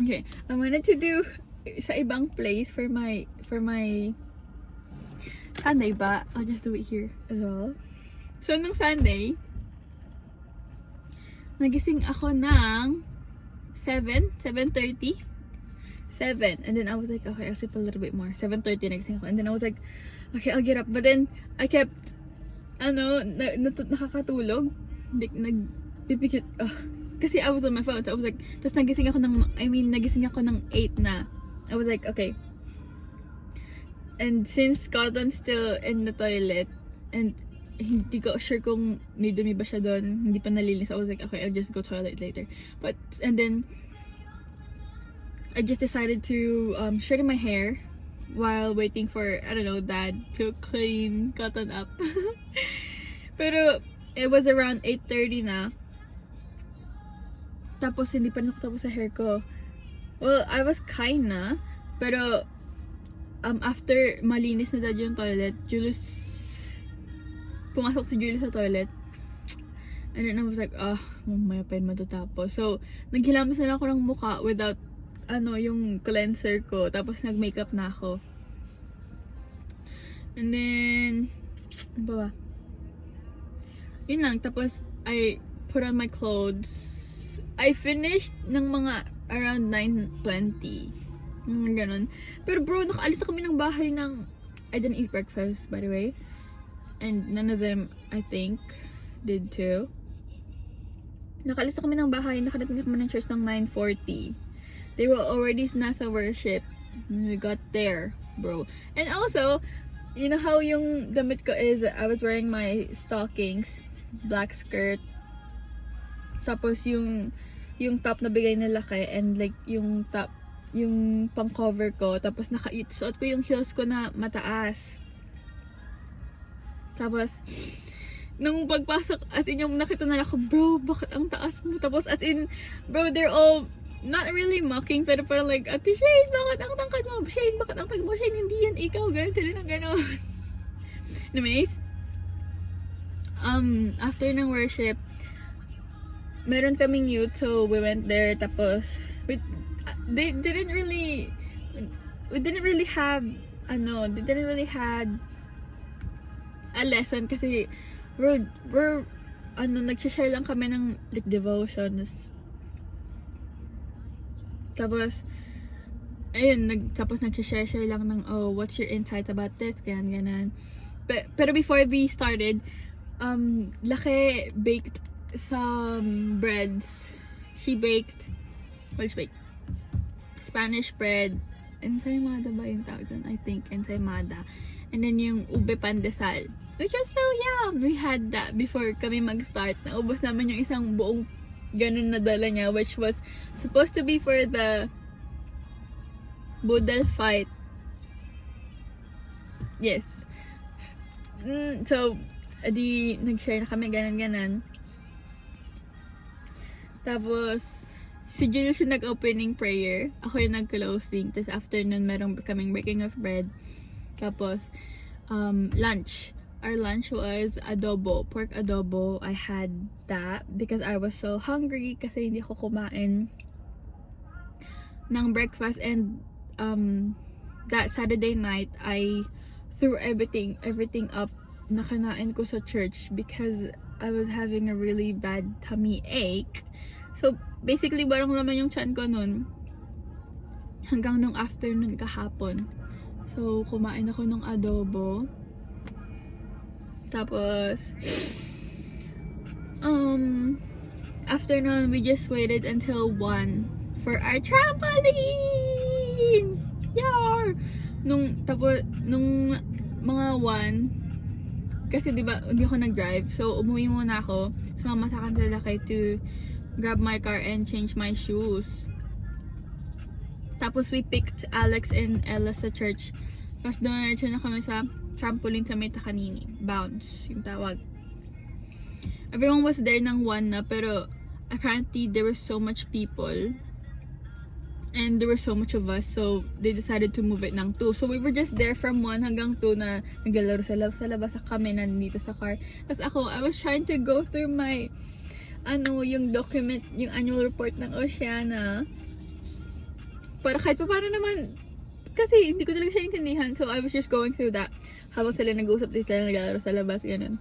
Okay, I wanted to do sa ibang place for my Sunday ba? I'll just do it here as well. So, nung Sunday, nagising ako ng 7:30. 7. And then I was like, okay, I'll sleep a little bit more. 7:30 nagising ako. And then I was like, okay, I'll get up. But then, I kept, nakakatulog. Nagpipikit, kasi I was on my phone. So I was like, tapos nagising ako ng 8 na. I was like, okay. And since Cotton's still in the toilet, and hindi ko sure kung may dumi ba siya doon, hindi pa nalinis. So I was like, okay, I'll just go toilet later. And then, I just decided to straighten my hair while waiting for, I don't know, Dad to clean Cotton up. Pero, it was around 8:30 na. Tapos, hindi pa ako tapos sa hair ko. Well, I was kinda, pero, after malinis na Dad yung toilet, pumasok si Julius sa toilet. And then I was like, mamaya pa yun matatapos. So, naghilamos na lang ako ng mukha without, yung cleanser ko. Tapos, nag-makeup na ako. And then, ano ba? Yun lang. Tapos, I put on my clothes. I finished ng mga around 9:20. Ganon. Pero bro, nakaalis na kami ng bahay ng... I didn't eat breakfast, by the way. And none of them, I think, did too. Nakaalis na kami ng bahay. Nakadating na kami ng church ng 9:40. They were already nasa worship. We got there, bro. And also, you know how yung damit ko is, I was wearing my stockings, black skirt. Tapos yung top na bigay nila kay, and like yung top, yung pang cover ko. Tapos suot ko yung heels ko na mataas. Tapos, nung pagpasok, as in yung nakita na ako, bro, bakit ang taas mo? Tapos as in, bro, they're all not really mocking, pero parang like, Ate Shane, bakit ang tangkad mo? Shane, bakit ang tangkad mo? Shane, hindi yan ikaw, gano'n, sila na gano'n. Anyways, after ng worship, meron kaming youth, so we went there, tapos, they didn't really have a lesson kasi we're nag-share lang kami ng like devotions. Tapos ayun, tapos nag-share lang ng what's your insight about this, ganyan. Pero before we started, Laki baked some breads. She baked Spanish bread, ensaymada ba yung tawag doon? I think ensaymada. And then yung ube pandesal, which was so yum. We had that before kami mag-start. Naubos namin yung isang buong ganun na dala niya, which was supposed to be for the Budal fight. Yes. So, adi nag-share na kami ganan. Tapos, si Julius yung nag-opening prayer. Ako yung nag-closing. Tapos after nun, meron kaming breaking of bread. Tapos, lunch. Our lunch was adobo, pork adobo. I had that because I was so hungry kasi hindi ako kumain ng breakfast. And that Saturday night, I threw everything up na kinain ko sa church because I was having a really bad tummy ache. So, basically, barang laman yung tiyan ko nun hanggang nung afternoon kahapon. So, kumain ako ng adobo. Tapos, after nun, we just waited until 1 for our trampoline! Yar! Nung mga 1, kasi diba, hindi ako nag-drive. So, umuwi muna ako. Sumama sa kanila kay to grab my car and change my shoes. Tapos we picked Alex and Ella sa church. Tapos doon na kami sa trampoline sa may Takanini. Bounce, yung tawag. Everyone was there ng 1 na, pero apparently there was so much people. And there were so much of us, so they decided to move it ng 2. So we were just there from 1 hanggang 2 na naglalaro sa labas sa kami nandito sa car. Tapos ako, I was trying to go through my yung document, yung annual report ng Oceana. para kahit pa paano naman, kasi hindi ko talaga siya intindihan. So, I was just going through that. Habang sila nag-uusap, sila naglalaro sa labas, ganun.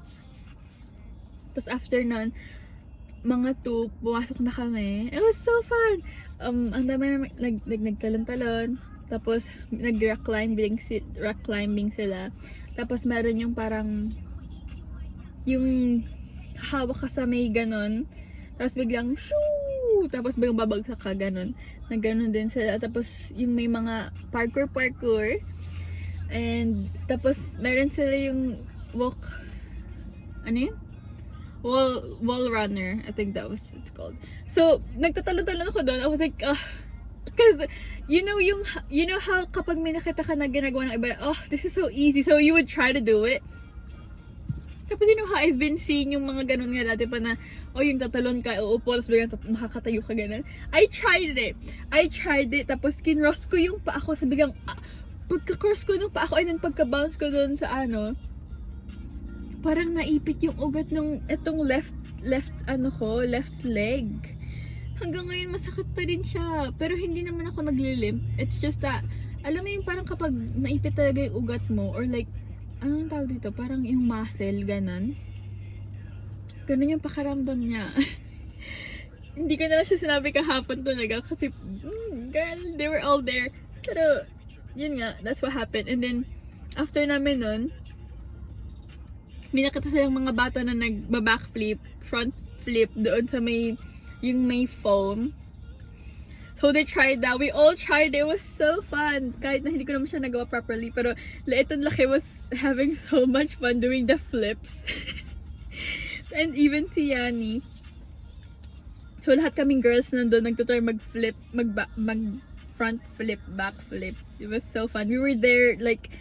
Tapos after nun, mga 2, pumasok na kami. It was so fun! Ang dami na nagtalon-talon. Tapos, nag-rock climbing sila. Tapos, meron yung parang, yung hawak ka sa may ganon. Tapos, biglang, shoo! Tapos, biglang babagsak ka, ganon. Na ganon din sila. Tapos, yung may mga parkour. And, tapos, meron sila yung ano yun? Wall runner, I think that was it's called. So, nagtatalo-talo ako doon. I was like, because you know how kapag may nakita ka na ginagawa ng iba, this is so easy. So you would try to do it. Tapos you know how I've been seeing yung mga ganun nga dati pa na, yung tatalon ka, uupo, tapos biglang makakatayo ka ganun. I tried it. Tapos kinross ko yung paa ko, sa biglang, pagka-cross ko ng paa ko, and then pagka-bounce ko doon sa parang naipit yung ugat ng etong left leg. Hanggang ngayon masakit pa din siya. Pero hindi naman ako naglilimp. It's just that, alam mo yung parang kapag naipit talaga yung ugat mo, or like, anong tawag dito? Parang yung muscle, ganon. Ganon yung pakaramdam niya. Hindi ko na lang siya sinabi kahapon talaga kasi, girl, they were all there. Pero, yun nga, that's what happened. And then, after namin nun, may nakita silang mga bata na nagba-backflip, front flip doon sa yung may foam. So they tried that. We all tried. It was so fun. Kahit na hindi ko naman siya nagawa properly, pero Liit and Laki was having so much fun doing the flips. And even si Yani. So lahat kaming girls nandun nagtutry mag-flip, mag front flip, back flip. It was so fun. We were there like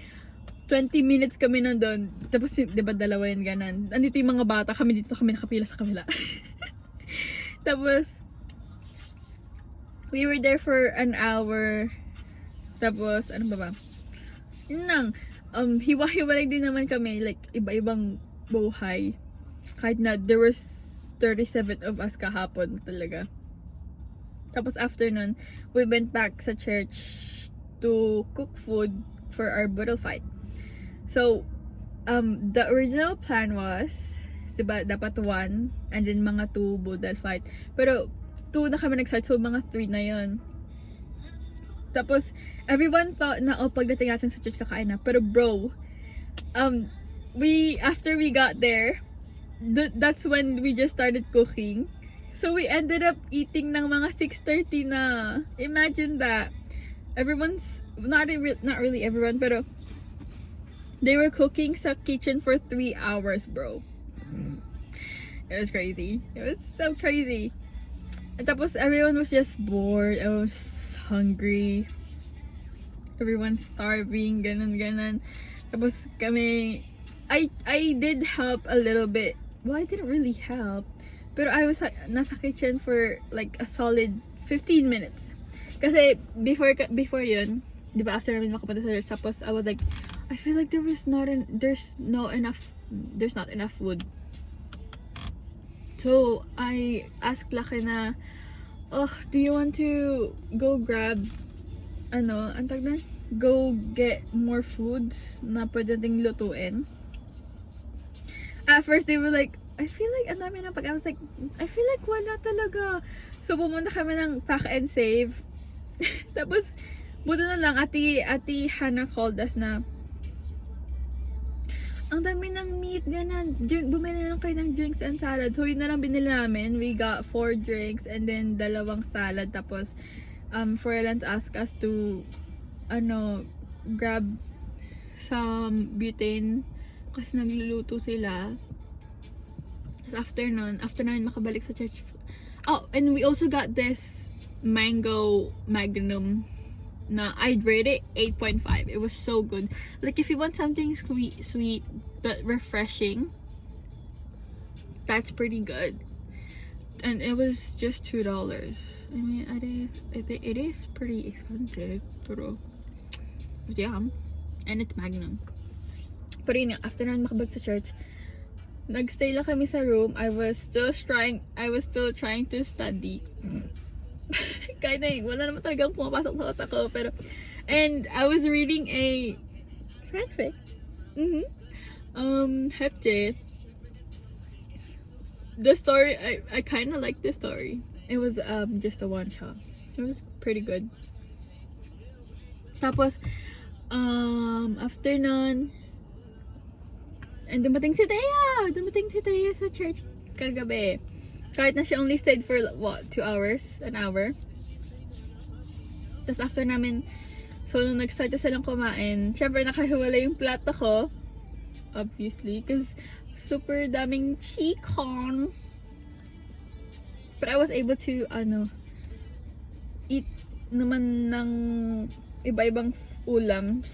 20 minutes kami nandun. Tapos, di ba, dalawa yun, ganan. Andito yung mga bata, kami dito, kami nakapila sa kabila. Tapos, we were there for an hour. Tapos, ano ba? Yun lang. Hiwa-hiwalay din naman kami, like, iba-ibang buhay. Kahit na, there was 37 of us kahapon talaga. Tapos, after nun, we went back sa church to cook food for our budol fight. So, the original plan was, diba, dapat 1, and then mga 2 budal fight. Pero, 2 na kami nag-start, so mga 3 na yon. Tapos, everyone thought na, pagdating natin sa church kakain na. Pero bro, after we got there, that's when we just started cooking. So, we ended up eating ng mga 6:30 na. Imagine that. Everyone's, not really everyone, pero, they were cooking sa kitchen for 3 hours, bro. It was crazy. It was so crazy. And tapos everyone was just bored. I was hungry. Everyone's starving. Ganon. Tapos kami, I did help a little bit. Well, I didn't really help. Pero I was nasa kitchen for like a solid 15 minutes. Kasi before yun, di ba, after namin makapunta sa church, tapos I was like, I feel like there's not enough food. So I asked Laki na, do you want to go grab, go get more food na pwede nating lutuin? At first they were like, I feel like ang dami ng I was like, I feel like wala talaga. So pumunta kami ng Pack and Save. Tapos buto na lang, ati Hannah called us na, ang dami ng meat, ganan. Bumili na lang kayo ng drinks and salad. So, yun na lang binili namin. We got 4 drinks and then 2 salad. Tapos, Froylan's asked us to, grab some butane. Kasi nagluluto sila. Tapos, after namin makabalik sa church. Oh, and we also got this mango magnum. Na I'd rate it 8.5. It was so good. Like if you want something sweet but refreshing, that's pretty good. And it was just $2. I mean, it is pretty expensive, pero yeah, and it's Magnum. Pero yun nga, after na makabag sa church, nagstay lang kami sa room. I was still trying to study. kahit na wala naman talagang pumapasok sa otak ko. Pero, and I was reading a fanfic. Hepje. The story, I kind of liked the story. It was just a one shot. It was pretty good. Tapos, after nun, and dumating si Thea sa church kagabi. Kahit na she only stayed for, what, 2 hours? An hour? Tapos after namin, so nung nag-start na silang kumain, syempre nakahiwala yung plato ko. Obviously, because super daming chicken. But I was able to, eat naman ng iba-ibang ulams.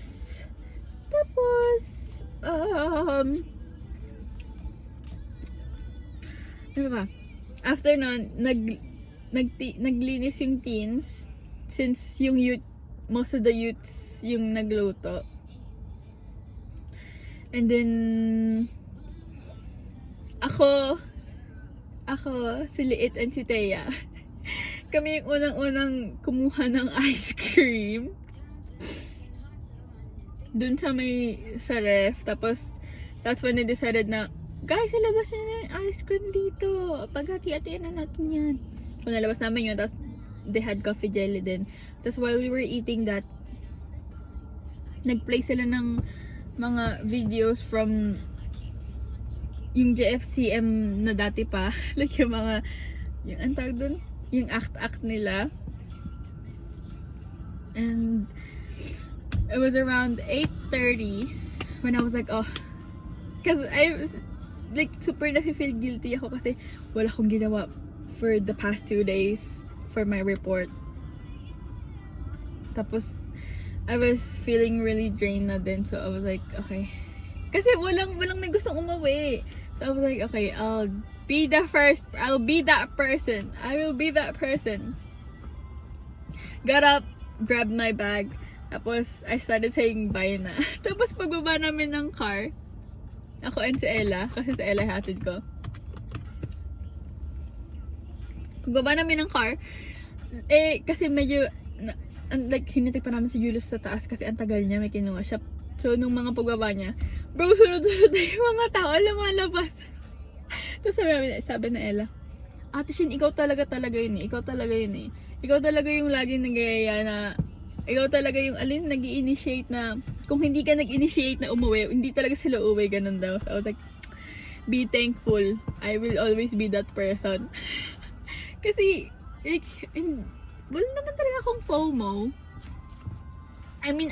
Tapos, ano ba? After nun, naglinis yung teens. Since yung most of the youths yung nagluto. And then, ako, si Liit and si Thea. Kami yung unang-unang kumuha ng ice cream. Dun sa ref. Tapos, that's when they decided na, guys, ilabas nyo na yung ice cream dito. Paghati-hatiin na natin yan. So, nalabas namin yun. Tapos, they had coffee jelly din. Tapos, while we were eating that, nag-play sila ng mga videos from yung JFCM na dati pa. Like, yung mga, yung antag dun, yung act nila. And, it was around 8:30 when I was like, oh, because I was, like, super na-feel guilty ako kasi wala akong ginawa for the past 2 days for my report. Tapos, I was feeling really drained na din. So, I was like, okay. Kasi walang may gustong umuwi. So, I was like, okay, I'll be that person. I will be that person. Got up, grabbed my bag. Tapos, I started saying bye na. Tapos, pagbaba namin ng car, ako and si Ella, kasi si Ella hatid ko. Pagbaba namin ng car, kasi medyo, like, hinintay pa namin si Julius sa taas kasi ang tagal niya, may kinuha siya. So, nung mga pagbaba niya, bro, sunod-sunod na yung mga tao, lumalabas. Tapos sabi na Ella, Ate Shin, ikaw talaga yun eh. Ikaw talaga yung laging nagayaya na, ikaw talaga yung alin nag-i-initiate na, kung hindi ka nag-initiate na umuwi, hindi talaga sila uuwi, ganun daw. So, I was like, be thankful. I will always be that person. Kasi, like, wala naman talaga akong FOMO. I mean,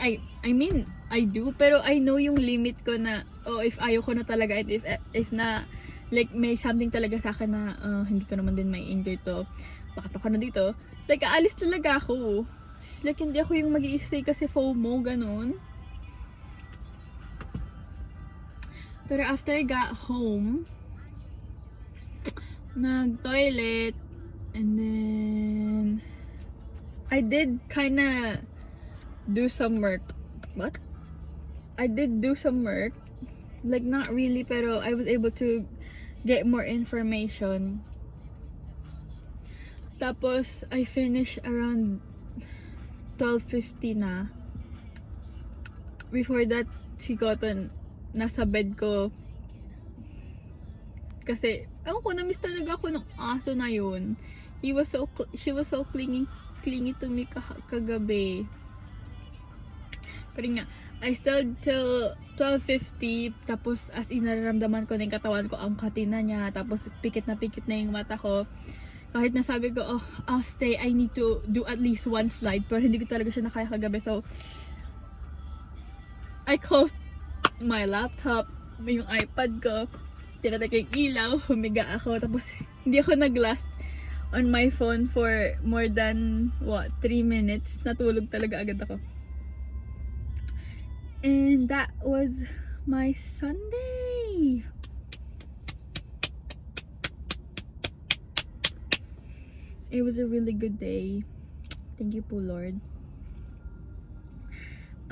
I do, pero I know yung limit ko na, if ayaw ko na talaga, and if na, like, may something talaga sa akin na, hindi ko naman din may injure to, bakit ako na dito, like, aalis talaga ako. Like, hindi ako yung mag-i-stay kasi FOMO, ganun. Pero after I got home, nag-toilet, and then, I did kinda do some work. What? I did do some work. Like, not really, pero I was able to get more information. Tapos, I finished around 12:50 na. Before that, si Cotton, nasa bed ko. Kasi, ewan ko, na-miss talaga ako ng aso na yun. She was so clingy to me kagabi. Pero nga, I stayed till 12:50, tapos as in nararamdaman ko na yung katawan ko, ang katina niya, tapos pikit na yung mata ko. Kahit nasabi ko, I'll stay, I need to do at least one slide, pero hindi ko talaga siya nakaya kagabi. So, I closed my laptop, yung iPad ko, tinatay ko yung ilaw, humiga ako, tapos hindi ako nag-last on my phone for more than, 3 minutes. Natulog talaga agad ako. And that was my Sunday. It was a really good day. Thank you po, Lord.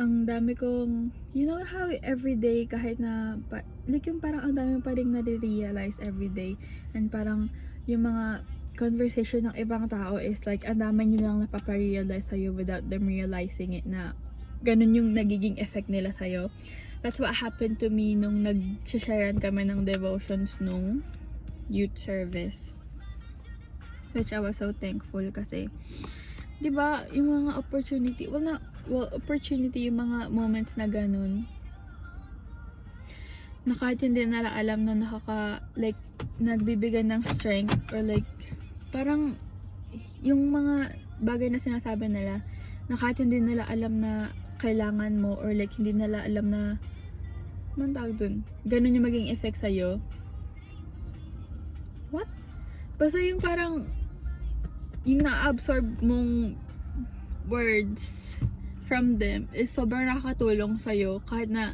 Ang dami kong, you know how everyday, kahit na, like yung parang ang dami pa rin nare-realize everyday. And parang yung mga conversation ng ibang tao is like, ang dami nyo lang napaparealize sa'yo without them realizing it na ganun yung nagiging effect nila sa'yo. That's what happened to me nung nag-sharean kami ng devotions nung youth service. Which I was so thankful kasi, di ba, yung mga opportunity, opportunity, yung mga moments na ganun, na kahit hindi nila alam na nagbibigay ng strength or like, parang, yung mga bagay na sinasabi nila, na kahit hindi nila alam na kailangan mo or like, hindi nila alam na, man tawag dun, ganun yung maging effect sa'yo. What? Basta yung parang, yung na-absorb mong words from them is sobrang nakakatulong sa'yo kahit na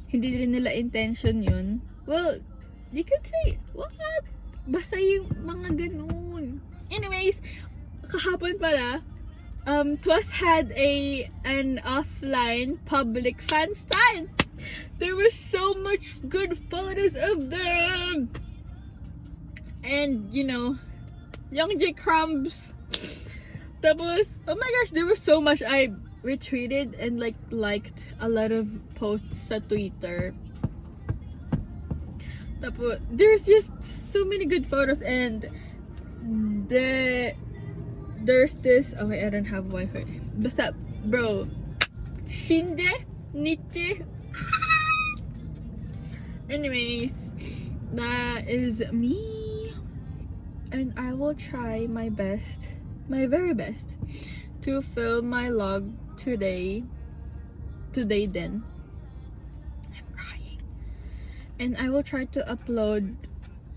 hindi rin nila intention yun. Well, you could say, what? Basta yung mga ganun. Anyways, kahapon pala, Twas had an offline public fan stand. There was so much good photos of them. And, you know, Young J Crumbs. Tapos, oh my gosh, there was so much. I retweeted and liked a lot of posts sa Twitter. Tapos, there's just so many good photos and there's this, okay, I don't have Wi-Fi. Basta, bro, Shinde, Niche. Anyways, that is me. And I will try my best, my very best, to film my log today then. I'm crying. And I will try to upload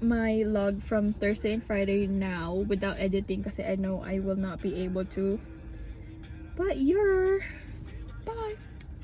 my log from Thursday and Friday now without editing kasi I know I will not be able to. But